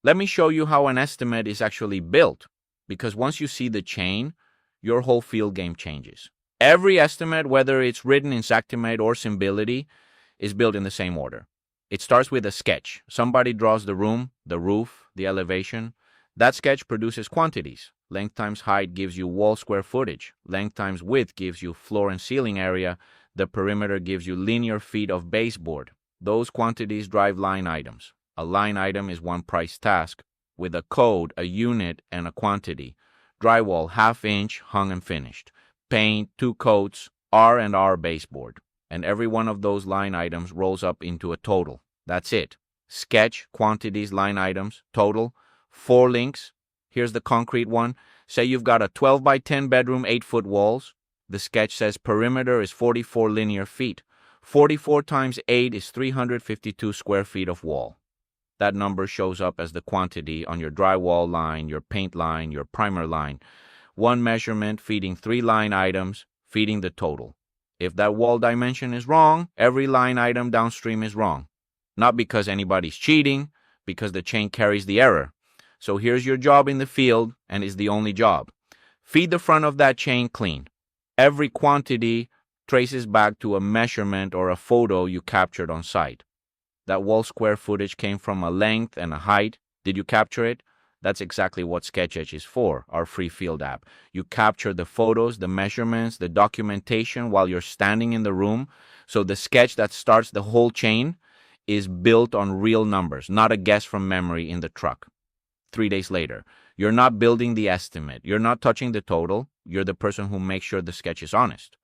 Let me show you how an estimate is actually built, because once you see the chain, your whole field game changes. Every estimate, whether it's written in Xactimate or Symbility, is built in the same order. It starts with a sketch. Somebody draws the room, the roof, the elevation. That sketch produces quantities. Length times height gives you wall square footage. Length times width gives you floor and ceiling area. The perimeter gives you linear feet of baseboard. Those quantities drive line items. A line item is one price task with a code, a unit, and a quantity. Drywall, ½ inch, hung and finished. Paint, 2 coats, R&R baseboard. And every one of those line items rolls up into a total. That's it. Sketch, quantities, line items, total. 4 links. Here's the concrete one. Say you've got a 12 by 10 bedroom, 8-foot walls. The sketch says perimeter is 44 linear feet. 44 times 8 is 352 square feet of wall. That number shows up as the quantity on your drywall line, your paint line, your primer line. One measurement feeding 3 line items, feeding the total. If that wall dimension is wrong, every line item downstream is wrong. Not because anybody's cheating, because the chain carries the error. So here's your job in the field, and is the only job. Feed the front of that chain clean. Every quantity traces back to a measurement or a photo you captured on site. That wall square footage came from a length and a height. Did you capture it? That's exactly what SketchEdge is for, our free field app. You capture the photos, the measurements, the documentation while you're standing in the room. So the sketch that starts the whole chain is built on real numbers, not a guess from memory in the truck. 3 days later, you're not building the estimate. You're not touching the total. You're the person who makes sure the sketch is honest.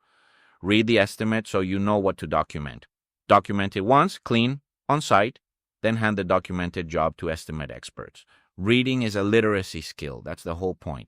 Read the estimate so you know what to document. Document it once, clean, on site, then hand the documented job to estimate experts. Reading is a literacy skill. That's the whole point.